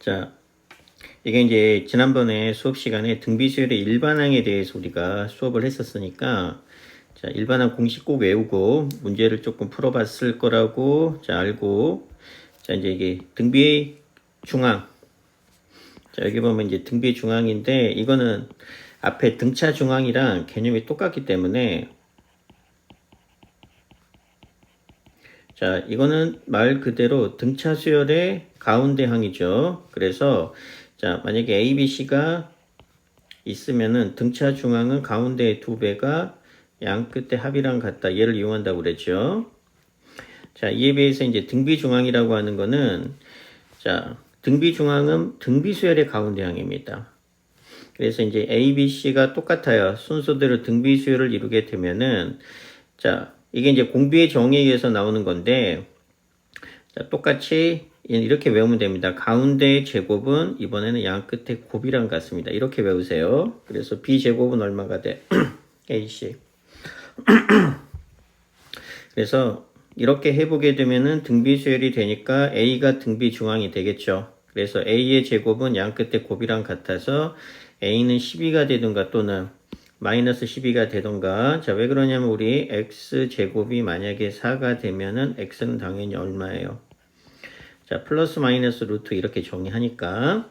자, 이게 이제 지난번에 수업 시간에 등비수열의 일반항에 대해서 우리가 수업을 했었으니까, 자, 일반항 공식 꼭 외우고 문제를 조금 풀어봤을 거라고, 자, 알고, 자, 이제 이게 등비의 중앙. 자, 여기 보면 이제 등비의 중앙인데, 이거는 앞에 등차 중앙이랑 개념이 똑같기 때문에, 자, 이거는 말 그대로 등차 수열의 가운데 항이죠. 그래서, 자, 만약에 A, B, C가 있으면은 등차 중앙은 가운데의 2배가 양 끝의 합이랑 같다. 얘를 이용한다고 그랬죠. 자, 이에 비해서 이제 등비 중앙이라고 하는 거는, 자, 등비 중앙은 등비 수열의 가운데 항입니다. 그래서 이제 A, B, C가 똑같아요. 순서대로 등비 수열을 이루게 되면은, 자, 이게 이제 공비의 정의에 의해서 나오는 건데, 자, 똑같이 이렇게 외우면 됩니다. 가운데의 제곱은 이번에는 양 끝에 곱이랑 같습니다. 이렇게 외우세요. 그래서 B제곱은 얼마가 돼? AC. 그래서 이렇게 해보게 되면은 등비 수열이 되니까 A가 등비 중앙이 되겠죠. 그래서 A의 제곱은 양 끝에 곱이랑 같아서 A는 12가 되든가 또는 마이너스 12가 되던가. 자, 왜 그러냐면 우리 X제곱이 만약에 4가 되면은 X는 당연히 얼마예요? 자, 플러스 마이너스 루트 이렇게 정의하니까.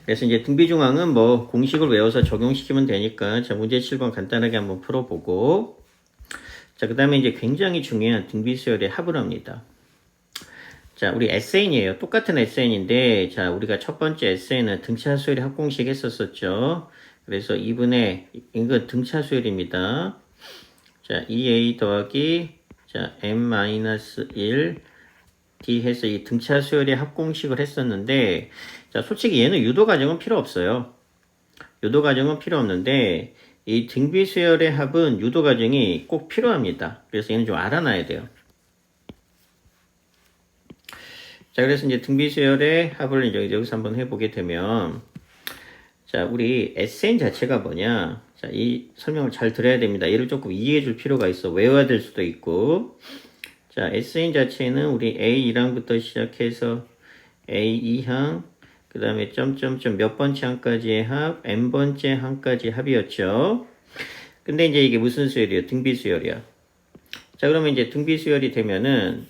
그래서 이제 등비중앙은 뭐 공식을 외워서 적용시키면 되니까. 자, 문제 7번 간단하게 한번 풀어보고. 자, 그 다음에 이제 굉장히 중요한 등비수열의 합을 합니다. 자, 우리 SN이에요. 똑같은 SN인데, 자, 우리가 첫 번째 SN은 등차수열의 합공식 했었었죠. 그래서 2분의, 이거 등차수열입니다. 자, 2A 더하기, 자, M-1 D 해서 이 등차수열의 합공식을 했었는데, 자, 솔직히 얘는 유도과정은 필요 없어요. 유도과정은 필요 없는데, 이 등비수열의 합은 유도과정이 꼭 필요합니다. 그래서 얘는 좀 알아놔야 돼요. 자, 그래서 이제 등비수열의 합을 이제 여기서 한번 해보게 되면, 자, 우리 SN 자체가 뭐냐? 자, 이 설명을 잘 들어야 됩니다. 얘를 조금 이해해 줄 필요가 있어. 외워야 될 수도 있고. 자, SN 자체는 우리 A1항부터 시작해서 A2항, 그 다음에 점점점 몇 번째 항까지의 합, n번째 항까지 합이었죠. 근데 이제 이게 무슨 수열이에요? 등비수열이야. 자, 그러면 이제 등비수열이 되면은,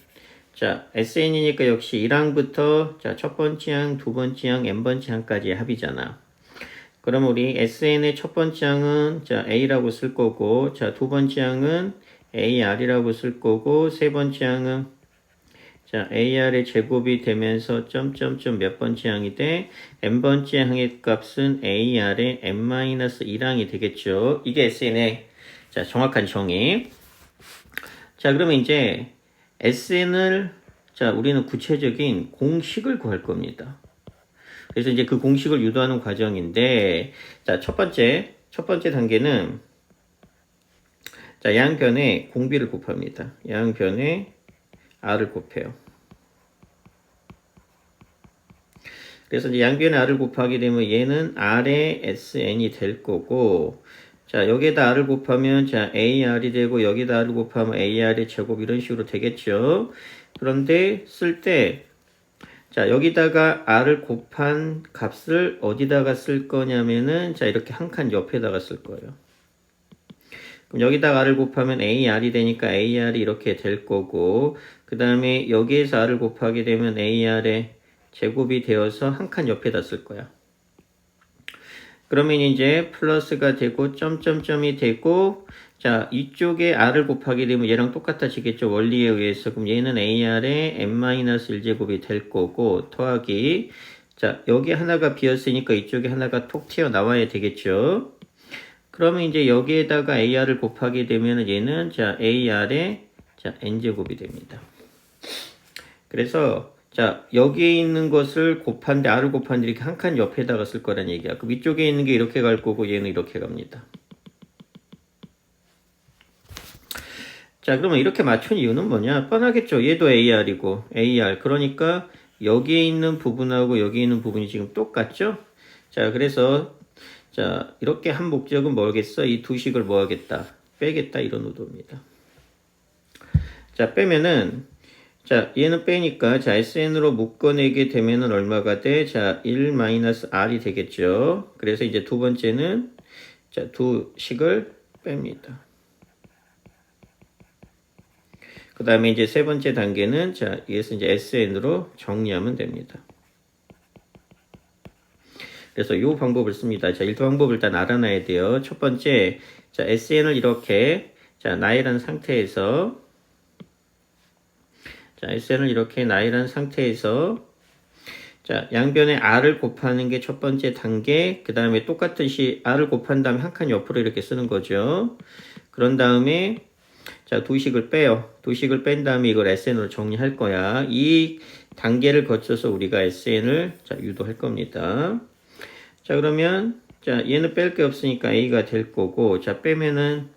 자, SN이니까 역시 1항부터, 자, 첫 번째 항, 두 번째 항, n번째 항까지의 합이잖아. 그럼 우리 SN의 첫 번째 항은, 자, A라고 쓸 거고, 자, 두 번째 항은 AR이라고 쓸 거고, 세 번째 항은, 자, AR의 제곱이 되면서 점점점 몇 번째 항이 돼? n번째 항의 값은 AR의 n-1항이 되겠죠. 이게 SN의, 자, 정확한 정의. 자, 그러면 이제 SN을, 자, 우리는 구체적인 공식을 구할 겁니다. 그래서 이제 그 공식을 유도하는 과정인데, 자, 첫 번째 단계는, 자, 양변에 공비를 곱합니다. 양변에 R을 곱해요. 그래서 이제 양변에 R을 곱하게 되면 얘는 R의 SN이 될 거고, 자, 여기에다 R을 곱하면, 자, AR이 되고, 여기다 R을 곱하면 AR의 제곱 이런 식으로 되겠죠. 그런데 쓸 때, 자, 여기다가 R을 곱한 값을 어디다가 쓸 거냐면은, 자, 이렇게 한 칸 옆에다가 쓸 거예요. 그럼 여기다가 R을 곱하면 AR이 되니까 AR이 이렇게 될 거고, 그 다음에 여기에서 R을 곱하게 되면 AR의 제곱이 되어서 한 칸 옆에다 쓸 거야. 그러면 이제 플러스가 되고 점점점이 되고, 자, 이쪽에 R을 곱하게 되면 얘랑 똑같아지겠죠. 원리에 의해서. 그럼 얘는 AR의 n-1제곱이 될 거고, 더하기, 자, 여기 하나가 비었으니까 이쪽에 하나가 톡 튀어나와야 되겠죠. 그러면 이제 여기에다가 AR을 곱하게 되면 얘는, 자, AR의, 자, n제곱이 됩니다. 그래서, 자, 여기에 있는 것을 곱한데, R을 곱한데 이렇게 한 칸 옆에다가 쓸 거란 얘기야. 그 위쪽에 있는 게 이렇게 갈 거고, 얘는 이렇게 갑니다. 자, 그러면 이렇게 맞춘 이유는 뭐냐? 뻔하겠죠. 얘도 AR이고, AR. 그러니까, 여기에 있는 부분하고 여기 있는 부분이 지금 똑같죠? 자, 그래서, 자, 이렇게 한 목적은 뭐겠어? 이 두 식을 뭐 하겠다? 빼겠다. 이런 의도입니다. 자, 빼면은, 자, 얘는 빼니까, 자, SN으로 묶어내게 되면은 얼마가 돼? 자, 1-R이 되겠죠. 그래서 이제 두 번째는, 자, 두 식을 뺍니다. 그 다음에 이제 세 번째 단계는, 자, 이것은 이제 SN으로 정리하면 됩니다. 그래서 이 방법을 씁니다. 자, 이 방법을 일단 알아놔야 돼요. 첫 번째, 자, SN을 이렇게, 자, 나열한 상태에서, 자, SN을 이렇게 나열한 상태에서, 자, 양변에 R을 곱하는 게 첫 번째 단계, 그 다음에 똑같이 R을 곱한 다음에 한 칸 옆으로 이렇게 쓰는 거죠. 그런 다음에, 자, 두 식을 빼요. 두 식을 뺀 다음에 이걸 SN으로 정리할 거야. 이 단계를 거쳐서 우리가 SN을, 자, 유도할 겁니다. 자, 그러면, 자, 얘는 뺄 게 없으니까 A가 될 거고, 자, 빼면은,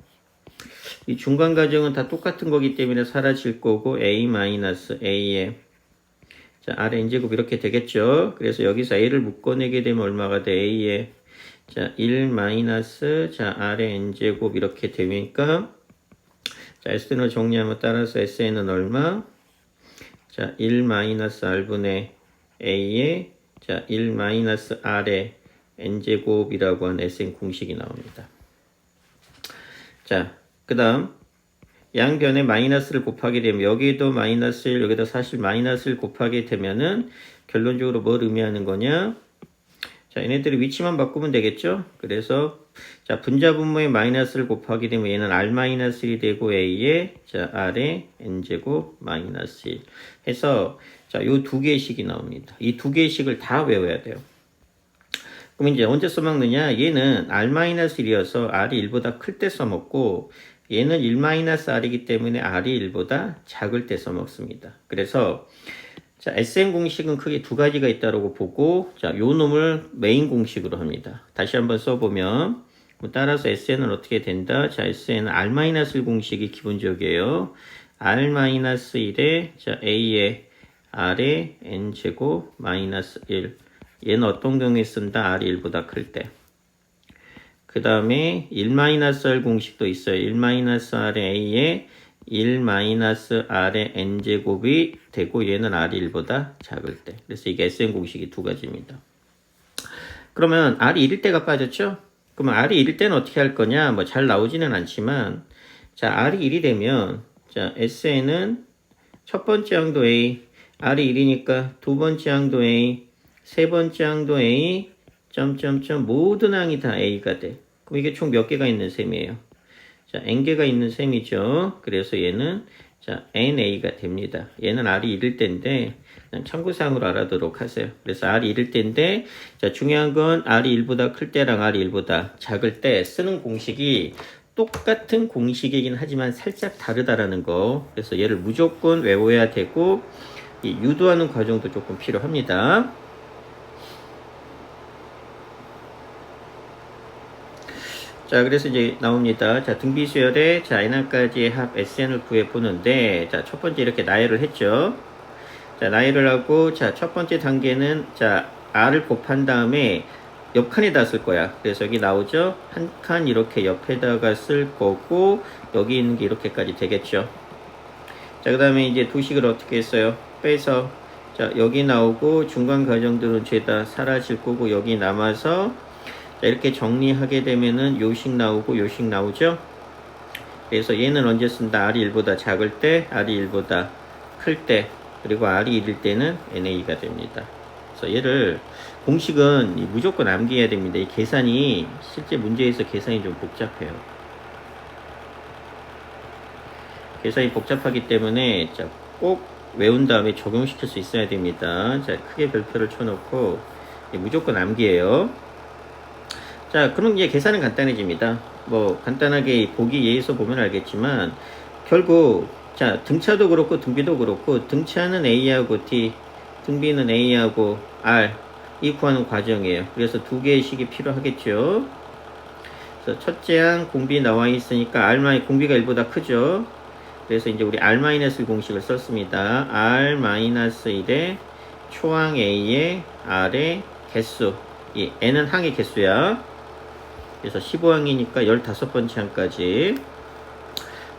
이 중간 과정은 다 똑같은 거기 때문에 사라질 거고, A-A에, 자, R의 n제곱 이렇게 되겠죠. 그래서 여기서 A를 묶어내게 되면 얼마가 돼? A에, 자, 1 마이너스, 자, R의 n제곱 이렇게 되니까, 자, SN을 정리하면 따라서 SN은 얼마? 자, 1 마이너스 R분의 A에, 자, 1 마이너스 R의 n제곱이라고 하는 SN 공식이 나옵니다. 자, 그 다음 양변에 마이너스를 곱하게 되면 여기도 마이너스 1, 여기도 사실 마이너스를 곱하게 되면은 결론적으로 뭘 의미하는 거냐? 자, 얘네들이 위치만 바꾸면 되겠죠? 그래서 자, 분자분모에 마이너스를 곱하게 되면 얘는 R-1이 되고 A에 자, R의 n제곱 마이너스 1 해서 자, 요 두 개의 식이 나옵니다. 이 두 개의 식을 다 외워야 돼요. 그럼 이제 언제 써먹느냐? 얘는 R-1이어서 R이 1보다 클 때 써먹고 얘는 1-R이기 때문에 R이 1보다 작을 때 써먹습니다. 그래서 자, SN 공식은 크게 두 가지가 있다고 보고 자, 요 놈을 메인 공식으로 합니다. 다시 한번 써보면 따라서 SN은 어떻게 된다? 자, SN은 R-1 공식이 기본적이에요. R-1에 자, A의 R의 n제곱 마이너스 1 얘는 어떤 경우에 쓴다? R이 1보다 클 때. 그 다음에 1-R 공식도 있어요. 1-R의 A에 1-R의 n제곱이 되고 얘는 R이 1보다 작을 때. 그래서 이게 SN 공식이 두 가지입니다. 그러면 R이 1일 때가 빠졌죠? 그러면 R이 1일 때는 어떻게 할 거냐? 뭐 잘 나오지는 않지만 자, R이 1이 되면 자, SN은 첫 번째 항도 A, R이 1이니까 두 번째 항도 A, 세 번째 항도 A, 점점점 모든 항이 다 A가 돼. 그럼 이게 총 몇 개가 있는 셈이에요? 자, n개가 있는 셈이죠. 그래서 얘는 자, NA가 됩니다. 얘는 R이 1일 때인데 그냥 참고사항으로 알아두도록 하세요. 그래서 R이 1일 때인데 자, 중요한 건 R이 1보다 클 때랑 R이 1보다 작을 때 쓰는 공식이 똑같은 공식이긴 하지만 살짝 다르다라는 거. 그래서 얘를 무조건 외워야 되고 이 유도하는 과정도 조금 필요합니다. 자, 그래서 이제 나옵니다. 자, 등비수열의 자, n항까지의 합 SN을 구해보는데, 자, 첫 번째 이렇게 나열을 했죠. 자, 나열을 하고, 자, 첫 번째 단계는, 자, R을 곱한 다음에 옆 칸에다 쓸 거야. 그래서 여기 나오죠? 한 칸 이렇게 옆에다가 쓸 거고, 여기 있는 게 이렇게까지 되겠죠. 자, 그 다음에 이제 두 식을 어떻게 했어요? 빼서, 자, 여기 나오고, 중간 과정들은 죄다 사라질 거고, 여기 남아서, 자, 이렇게 정리하게 되면은 요식 나오고 요식 나오죠. 그래서 얘는 언제 쓴다? R이 1보다 작을 때, R이 1보다 클 때, 그리고 R이 1일 때는 NA가 됩니다. 그래서 얘를 공식은 무조건 암기해야 됩니다. 이 계산이 실제 문제에서 계산이 좀 복잡해요. 계산이 복잡하기 때문에 자, 꼭 외운 다음에 적용시킬 수 있어야 됩니다. 자, 크게 별표를 쳐놓고 무조건 암기해요. 자, 그럼 이제 계산은 간단해집니다. 뭐 간단하게 보기 예에서 보면 알겠지만 결국 자, 등차도 그렇고 등비도 그렇고 등차는 A하고 D, 등비는 A하고 R 이 구하는 과정이에요. 그래서 두 개의 식이 필요하겠죠. 그래서 첫째 항 공비 나와 있으니까 R- 공비가 1보다 크죠. 그래서 이제 우리 R-1 공식을 썼습니다. R-1의 초항 A의 R의 개수, 이 N은 항의 개수야. 그래서 15항이니까 15번째 항까지.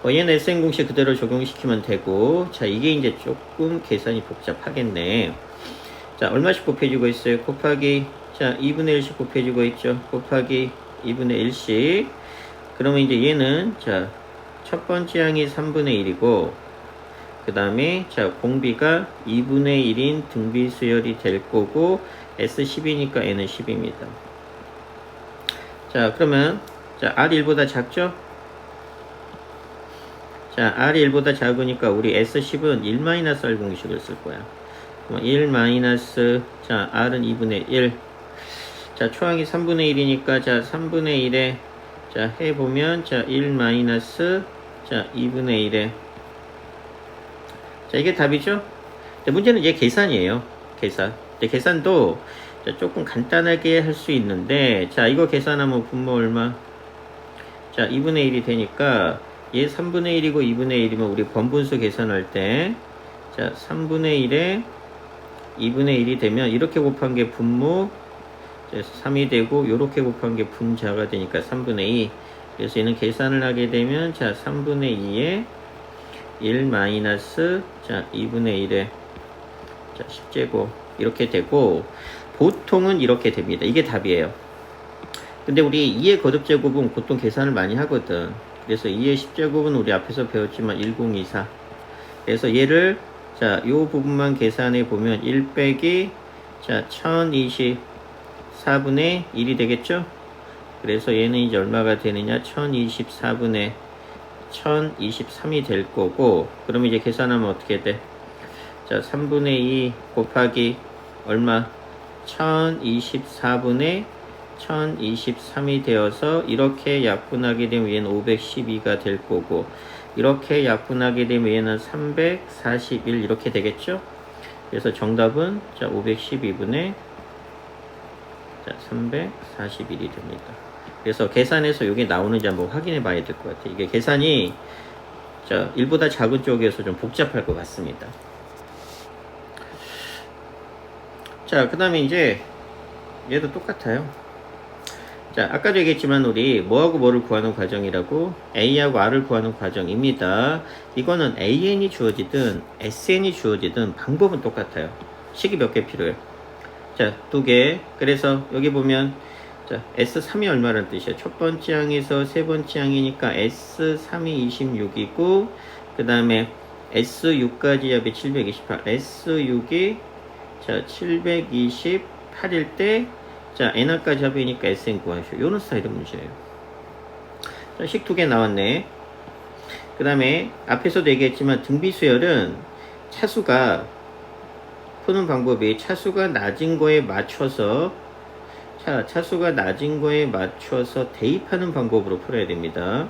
얘는 SN 공식 그대로 적용시키면 되고, 자, 이게 이제 조금 계산이 복잡하겠네. 자, 얼마씩 곱해지고 있어요? 곱하기, 자, 2분의 1씩 곱해지고 있죠? 곱하기 2분의 1씩. 그러면 이제 얘는, 자, 첫 번째 항이 3분의 1이고, 그 다음에, 자, 공비가 2분의 1인 등비수열이 될 거고, S10이니까 N은 10입니다. 자, 그러면, 자, R1보다 작죠? 자, R이 1보다 작으니까 우리 S10은 1-R 공식을 쓸 거야. 1 자, R은 2분의 1. 자, 초항이 3분의 1이니까, 자, 3분의 1에, 자, 해보면, 자, 1 자, 2분의 1에. 자, 이게 답이죠? 문제는 이제 계산이에요. 계산. 계산도, 자, 조금 간단하게 할 수 있는데, 자, 이거 계산하면 분모 얼마? 자, 2분의 1이 되니까, 얘 3분의 1이고 2분의 1이면 우리 번분수 계산할 때, 자, 3분의 1에 2분의 1이 되면 이렇게 곱한 게 분모 3이 되고 요렇게 곱한 게 분자가 되니까 3분의 2. 그래서 얘는 계산을 하게 되면 자 3분의 2에 1 마이너스 자 2분의 1에 자 10제곱 이렇게 되고 보통은 이렇게 됩니다. 이게 답이에요. 근데 우리 2의 거듭제곱은 보통 계산을 많이 하거든. 그래서 2의 10제곱은 우리 앞에서 배웠지만 1024. 그래서 얘를 자, 요 부분만 계산해 보면 1 빼기 자, 1024분의 1이 되겠죠? 그래서 얘는 이제 얼마가 되느냐? 1024분의 1023이 될 거고, 그러면 이제 계산하면 어떻게 돼? 자, 3분의 2 곱하기 얼마? 1024분의 1023이 되어서 이렇게 약분하게 되면 얘는 512가 될 거고, 이렇게 약분하게 되면 얘는 341 이렇게 되겠죠? 그래서 정답은 자 512분의 자 341이 됩니다. 그래서 계산해서 이게 나오는지 한번 확인해 봐야 될 것 같아요. 이게 계산이 자 1보다 작은 쪽에서 좀 복잡할 것 같습니다. 자, 그 다음에 이제 얘도 똑같아요. 자, 아까도 얘기했지만 우리 뭐하고 뭐를 구하는 과정이라고? A하고 R을 구하는 과정입니다. 이거는 AN이 주어지든 SN이 주어지든 방법은 똑같아요. 식이 몇 개 필요해요? 자, 2개. 그래서 여기 보면 자, S3이 얼마라는 뜻이야? 첫 번째 항에서 세 번째 항이니까 S3이 26이고 그 다음에 S6까지 합이 728. S6이 자 728일 때 자, nr까지 합이니까 sn 구하시오. 요런 스타일의 문제예요. 자, 식 2개 나왔네. 그 다음에 앞에서도 얘기했지만 등비수열은 차수가 푸는 방법이 차수가 낮은 거에 맞춰서 차수가 낮은 거에 맞춰서 대입하는 방법으로 풀어야 됩니다.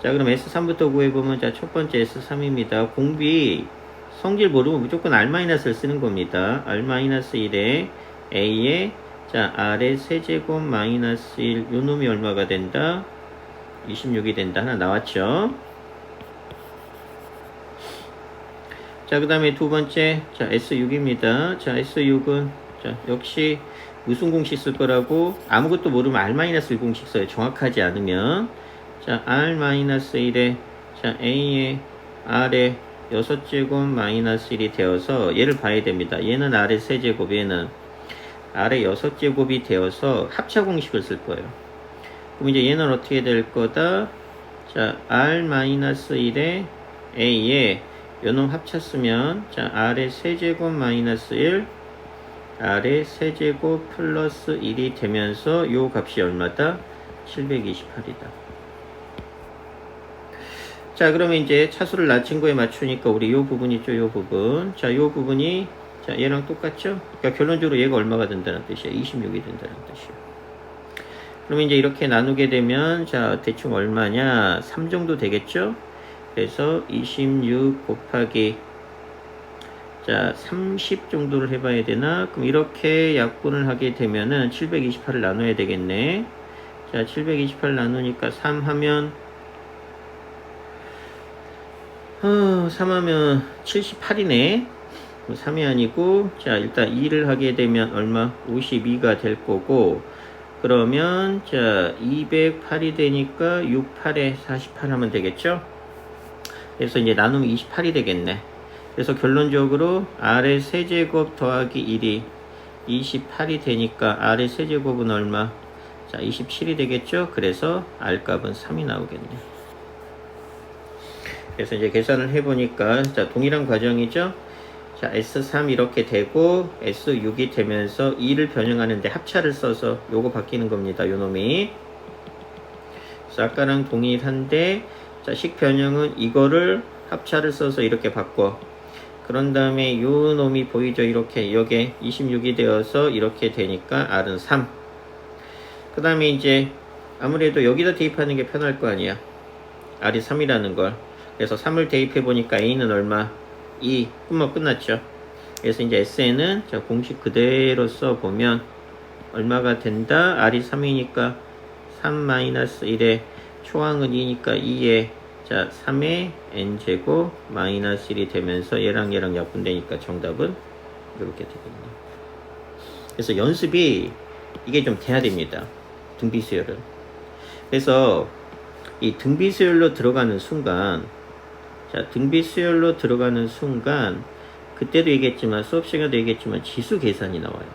자, 그럼 S3부터 구해보면 자, 첫 번째 S3입니다. 공비 성질 모르면 무조건 R-를 쓰는 겁니다. R-1에 A에 자, R의 세제곱 마이너스 1, 요 놈이 얼마가 된다? 26이 된다. 하나 나왔죠? 자, 그 다음에 두 번째, 자, S6입니다. 자, S6은, 자, 역시 무슨 공식 쓸 거라고? 아무것도 모르면 R-1 공식 써요. 정확하지 않으면. 자, R-1에, 자, A의 R의 6제곱 마이너스 1이 되어서 얘를 봐야 됩니다. 얘는 R의 세제곱, 얘는 R의 6제곱이 되어서 합차 공식을 쓸 거예요. 그럼 이제 얘는 어떻게 될 거다? 자, R-1에 A에 요놈 합차 쓰면 자, R의 세제곱 마이너스 1 R의 세제곱 플러스 1이 되면서 요 값이 얼마다? 728이다. 자, 그러면 이제 차수를 낮춘 거에 맞추니까 우리 요 부분 있죠? 요 부분. 자, 요 부분이 자, 얘랑 똑같죠? 그러니까 결론적으로 얘가 얼마가 된다는 뜻이야? 26이 된다는 뜻이야. 그럼 이제 이렇게 나누게 되면 자, 대충 얼마냐? 3 정도 되겠죠? 그래서 26 곱하기 자, 30 정도를 해봐야 되나? 그럼 이렇게 약분을 하게 되면은 728을 나눠야 되겠네. 자, 728 나누니까 3 하면 3 하면 78이네. 3이 아니고 자, 일단 2를 하게 되면 얼마? 52가 될 거고, 그러면 자, 208이 되니까 6, 8에 48 하면 되겠죠? 그래서 이제 나누면 28이 되겠네. 그래서 결론적으로 R의 세제곱 더하기 1이 28이 되니까 R의 세제곱은 얼마? 자, 27이 되겠죠? 그래서 R 값은 3이 나오겠네. 그래서 이제 계산을 해보니까, 자, 동일한 과정이죠? 자, S3 이렇게 되고, S6이 되면서 2를 변형하는데 합차를 써서 요거 바뀌는 겁니다. 요 놈이. 그래서 아까랑 동일한데, 자, 식 변형은 이거를 합차를 써서 이렇게 바꿔. 그런 다음에 요 놈이 보이죠? 이렇게 여기에 26이 되어서 이렇게 되니까 R은 3. 그 다음에 이제 아무래도 여기다 대입하는 게 편할 거 아니야. R이 3이라는 걸. 그래서 3을 대입해 보니까 A는 얼마? 2. 그럼 끝났죠. 그래서 이제 SN은 자, 공식 그대로 써보면 얼마가 된다? R이 3이니까 3-1에 초항은 2니까 2에 자, 3의 n제곱 마이너스 1이 되면서 얘랑 얘랑 약분되니까 정답은 이렇게 되겠네요. 그래서 연습이 이게 좀 돼야 됩니다. 등비수열은. 그래서 이 등비수열로 들어가는 순간, 자, 등비수열로 들어가는 순간, 그때도 얘기했지만, 수업 시간에도 얘기했지만, 지수 계산이 나와요.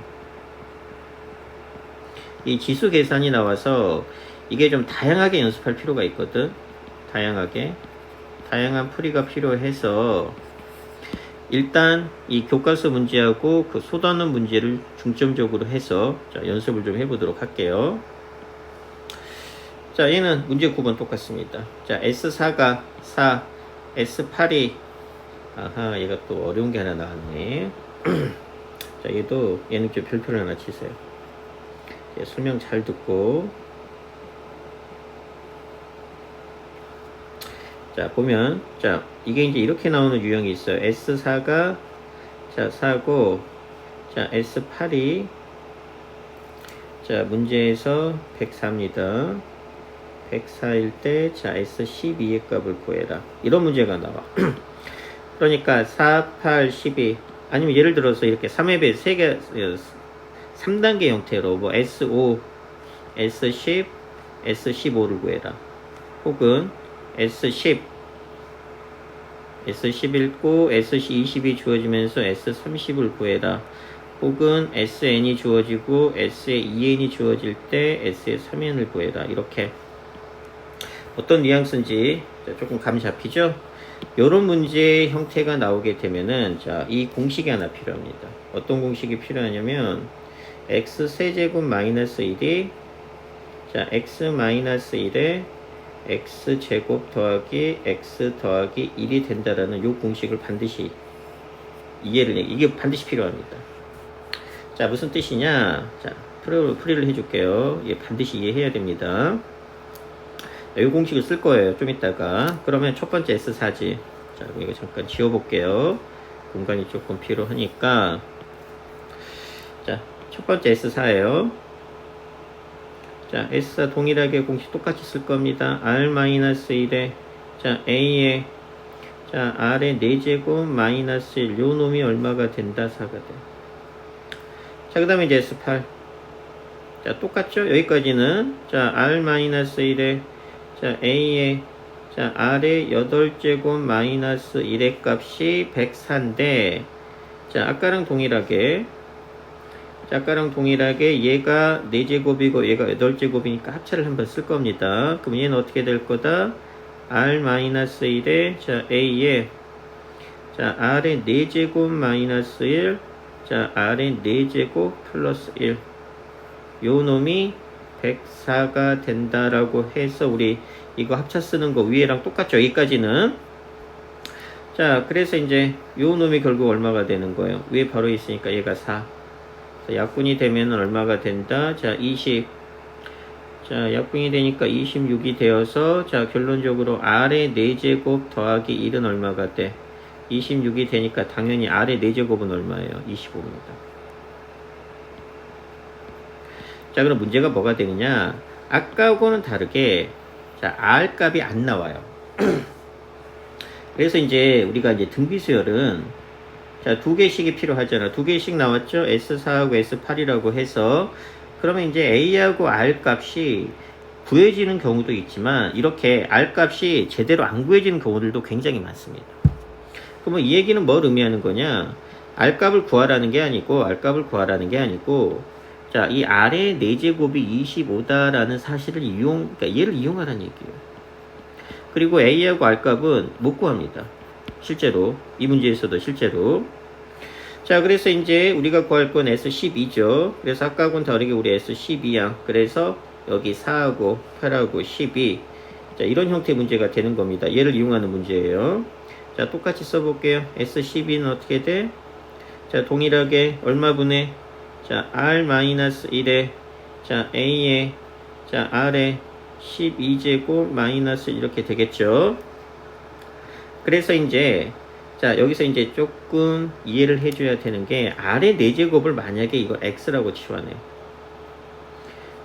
이 지수 계산이 나와서, 이게 좀 다양하게 연습할 필요가 있거든. 다양한 풀이가 필요해서 일단 이 교과서 문제하고 그 쏟아놓은 문제를 중점적으로 해서 자, 연습을 좀 해보도록 할게요. 자, 얘는 문제 9번 똑같습니다. 자, S4가 4, S8이 아하, 얘가 또 어려운 게 하나 나왔네. 자, 얘는 좀 별표를 하나 치세요. 설명 잘 듣고. 자, 보면, 자, 이게 이제 이렇게 나오는 유형이 있어요. S4가, 자, 4고, 자, S8이, 자, 문제에서 104입니다. 104일 때, 자, S12의 값을 구해라. 이런 문제가 나와. 그러니까, 4, 8, 12, 아니면 예를 들어서 이렇게 3의 배 3개, 3단계 형태로, 뭐, S5, S10, S15를 구해라. 혹은, S10 읽고 S20이 주어지면서 S30을 구해라. 혹은 SN이 주어지고 S의 2N이 주어질 때 S의 3N을 구해라. 이렇게 어떤 뉘앙스인지 조금 감이 잡히죠? 이런 문제의 형태가 나오게 되면은 자, 이 공식이 하나 필요합니다. 어떤 공식이 필요하냐면 X세제곱 마이너스 1이 자, X 마이너스 1에 x제곱 더하기 x 더하기 1이 된다라는 요 공식을 반드시 이게 반드시 필요합니다. 자, 무슨 뜻이냐? 자, 풀이를 해줄게요. 예, 반드시 이해해야 됩니다. 이 공식을 쓸 거예요. 좀 이따가. 그러면 첫 번째 S4지. 자, 이거 잠깐 지워볼게요. 공간이 조금 필요하니까. 자, 첫 번째 S4예요. 자, S사 동일하게 공식 똑같이 쓸 겁니다. R-1에, 자, A에, 자, R의 4제곱 마이너스 1, 요 놈이 얼마가 된다? 4가 돼. 자, 그 다음에 이제 S8. 자, 똑같죠? 여기까지는, 자, R-1에, 자, A에, 자, R의 8제곱 마이너스 1의 값이 104인데, 자, 아까랑 동일하게, 얘가 4제곱이고 얘가 8제곱이니까 합차를 한번 쓸 겁니다. 그럼 얘는 어떻게 될 거다? R-1에 자, A에 자, R의 4제곱 마이너스 1 자, R의 4제곱 플러스 1 요 놈이 104가 된다라고 해서 우리 이거 합차 쓰는 거 위에랑 똑같죠? 여기까지는. 자, 그래서 이제 요 놈이 결국 얼마가 되는 거예요? 위에 바로 있으니까 얘가 4. 자, 약분이 되면 얼마가 된다? 자, 20. 자, 약분이 되니까 26이 되어서, 자, 결론적으로 R의 4제곱 더하기 1은 얼마가 돼? 26이 되니까 당연히 R의 4제곱은 얼마예요? 25입니다. 자, 그럼 문제가 뭐가 되느냐? 아까하고는 다르게, 자, R 값이 안 나와요. 그래서 이제 우리가 이제 등비수열은 자, 2개씩이 필요하잖아. 2개씩 나왔죠? S4하고 S8이라고 해서. 그러면 이제 A하고 R 값이 구해지는 경우도 있지만 이렇게 R 값이 제대로 안 구해지는 경우들도 굉장히 많습니다. 그러면 이 얘기는 뭘 의미하는 거냐? R 값을 구하라는 게 아니고 자, 이 R의 4제곱이 25다라는 사실을 그러니까 얘를 이용하라는 얘기예요. 그리고 A하고 R 값은 못 구합니다. 실제로 이 문제에서도 실제로. 자, 그래서 이제 우리가 구할 건 S12죠. 그래서 아까하고는 다르게 우리 S12야. 그래서 여기 4하고 8하고 12. 자, 이런 형태의 문제가 되는 겁니다. 얘를 이용하는 문제예요. 자, 똑같이 써볼게요. S12는 어떻게 돼? 자, 동일하게 얼마분의 자, R-1에 자, A에 자, R에 12제곱 마이너스 이렇게 되겠죠. 그래서 이제 자, 여기서 이제 조금 이해를 해줘야 되는 게 R의 4제곱을 만약에 이거 X라고 치환해.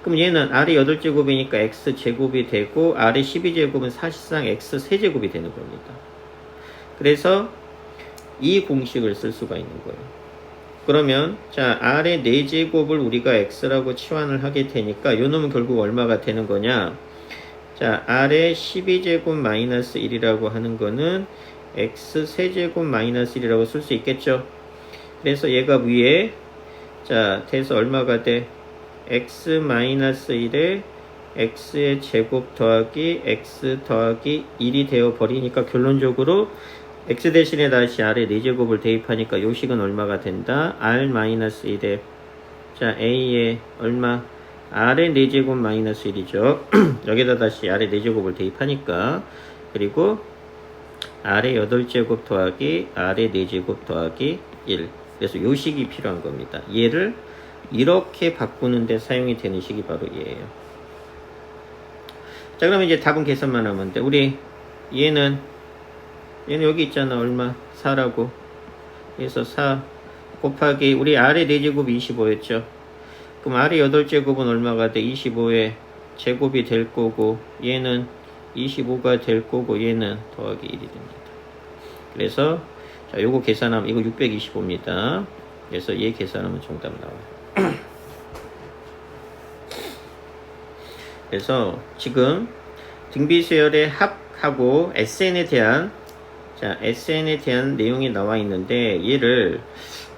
그럼 얘는 R의 8제곱이니까 X제곱이 되고 R의 12제곱은 사실상 X 세제곱이 되는 겁니다. 그래서 이 공식을 쓸 수가 있는 거예요. 그러면 자, R의 4제곱을 우리가 X라고 치환을 하게 되니까 요 놈은 결국 얼마가 되는 거냐? 자, R의 12제곱 마이너스 1이라고 하는 거는 X 세제곱 마이너스 1이라고 쓸 수 있겠죠? 그래서 얘가 위에 자, 돼서 얼마가 돼? X 마이너스 1에 X의 제곱 더하기 X 더하기 1이 되어 버리니까 결론적으로 X 대신에 다시 R의 4제곱을 대입하니까 요식은 얼마가 된다? R-1에 자, A의 얼마? R의 4제곱 마이너스 1이죠. 여기다 다시 R의 4제곱을 대입하니까 그리고 R의 8제곱 더하기 R의 4제곱 더하기 1. 그래서 요식이 필요한 겁니다. 얘를 이렇게 바꾸는데 사용이 되는 식이 바로 얘예요. 자, 그러면 이제 답은 계산만 하면 돼. 우리 얘는 여기 있잖아. 얼마? 4라고. 그래서 4 곱하기 우리 R의 4제곱이 25였죠. 그럼 R의 8제곱은 얼마가 돼? 25의 제곱이 될 거고 얘는 25가 될 거고 얘는 더하기 1이 됩니다. 그래서 자, 요거 계산하면 이거 625입니다. 그래서 얘 계산하면 정답 나와요. 그래서 지금 등비수열의 합하고 SN에 대한 내용이 나와 있는데 얘를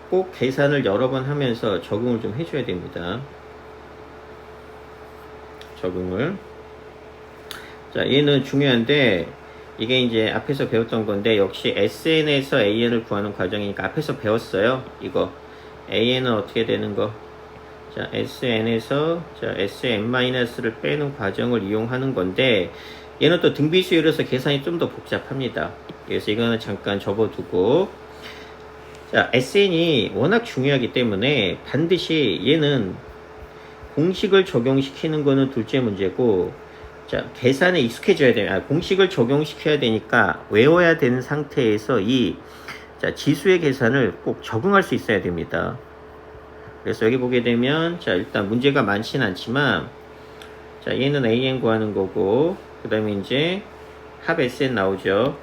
꼭 계산을 여러 번 하면서 적응을 좀 해줘야 됩니다. 적응을. 자, 얘는 중요한데 이게 이제 앞에서 배웠던 건데 역시 SN에서 AN을 구하는 과정이니까 앞에서 배웠어요. 이거 AN은 어떻게 되는 거? 자, SN에서 자, SN-를 빼는 과정을 이용하는 건데 얘는 또 등비수열에서 계산이 좀 더 복잡합니다. 그래서 이거는 잠깐 접어두고 자, SN이 워낙 중요하기 때문에 반드시 얘는 공식을 적용시키는 거는 둘째 문제고 자, 계산에 익숙해져야 돼요. 공식을 적용시켜야 되니까 외워야 되는 상태에서 이 자, 지수의 계산을 꼭 적응할 수 있어야 됩니다. 그래서 여기 보게 되면 자, 일단 문제가 많지는 않지만 자, 얘는 AN 구하는 거고 그 다음에 이제 합 SN 나오죠.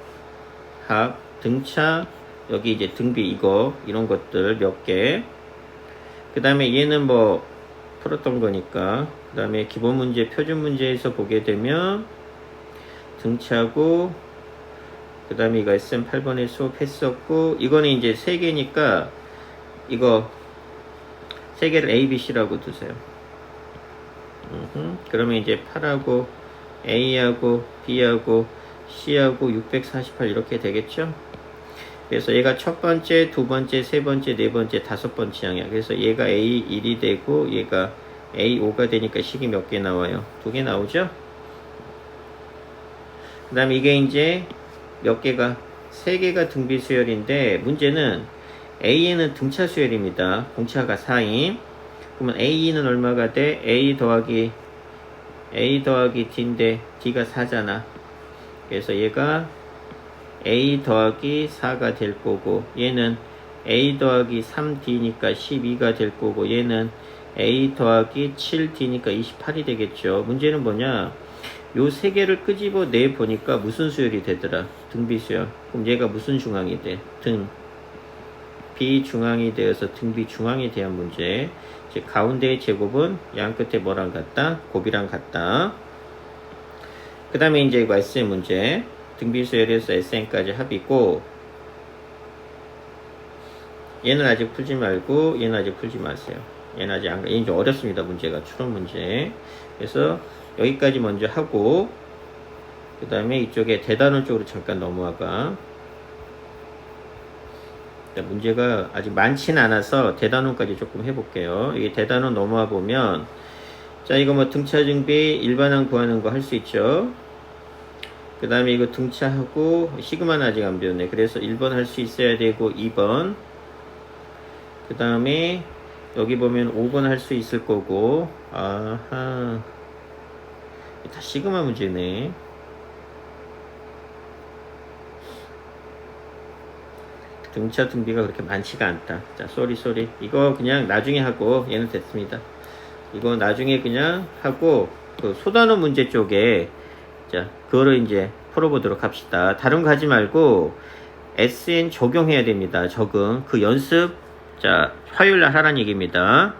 합 등차 여기 이제 등비 이런 것들 몇 개. 그 다음에 얘는 뭐 풀었던 거니까 그 다음에 기본 문제 표준 문제에서 보게 되면 등차고 그 다음에 이거 SM 8번에 수업했었고 이거는 이제 3개니까 이거 3개를 A, B, C라고 두세요. 그러면 이제 8하고 A하고 B하고 C하고 648 이렇게 되겠죠. 그래서 얘가 첫 번째, 두 번째, 세 번째, 네 번째, 다섯 번째 항이야. 그래서 얘가 A1이 되고 얘가 A5가 되니까 식이 몇 개 나와요? 2개 나오죠? 그 다음에 이게 이제 몇 개가? 3개가 등비 수열인데 문제는 A는 등차 수열입니다. 공차가 4임. 그러면 A는 얼마가 돼? A 더하기 D인데 D가 4잖아. 그래서 얘가 A 더하기 4가 될 거고 얘는 A 더하기 3D니까 12가 될 거고 얘는 A 더하기 7D니까 28이 되겠죠. 문제는 뭐냐? 요 세 개를 끄집어 내 보니까 무슨 수열이 되더라? 등비수열. 그럼 얘가 무슨 중앙이 돼? 비중앙이 되어서 등비중앙에 대한 문제. 즉 가운데의 제곱은 양 끝에 뭐랑 같다? 곱이랑 같다. 그 다음에 이제 이거 SN 문제. 등비수열에서 SN까지 합이고, 얘는 아직 풀지 말고, 얘는 아직 풀지 마세요. 얘는 아직 안, 얘는 좀 어렵습니다. 문제가. 추론 문제. 그래서 여기까지 먼저 하고, 그 다음에 이쪽에 대단원 쪽으로 잠깐 넘어와가. 문제가 아직 많지는 않아서 대단원까지 조금 해볼게요. 이게 대단원 넘어와 보면, 자, 이거 뭐 등차 증비 일반항 구하는 거 할 수 있죠. 그 다음에 이거 등차하고 시그마는 아직 안 배웠네. 그래서 1번 할 수 있어야 되고 2번. 그 다음에 여기 보면 5번 할 수 있을 거고. 아하. 다 시그마 문제네. 등차 등비가 그렇게 많지가 않다. 자, 쏘리. 이거 그냥 나중에 하고 얘는 됐습니다. 이거 나중에 그냥 하고 그 소단원 문제 쪽에 자, 그거를 이제 풀어보도록 합시다. 다른 거 하지 말고 SN 적용해야 됩니다. 적응. 그 연습 자, 화요일 날 하라는 얘기입니다.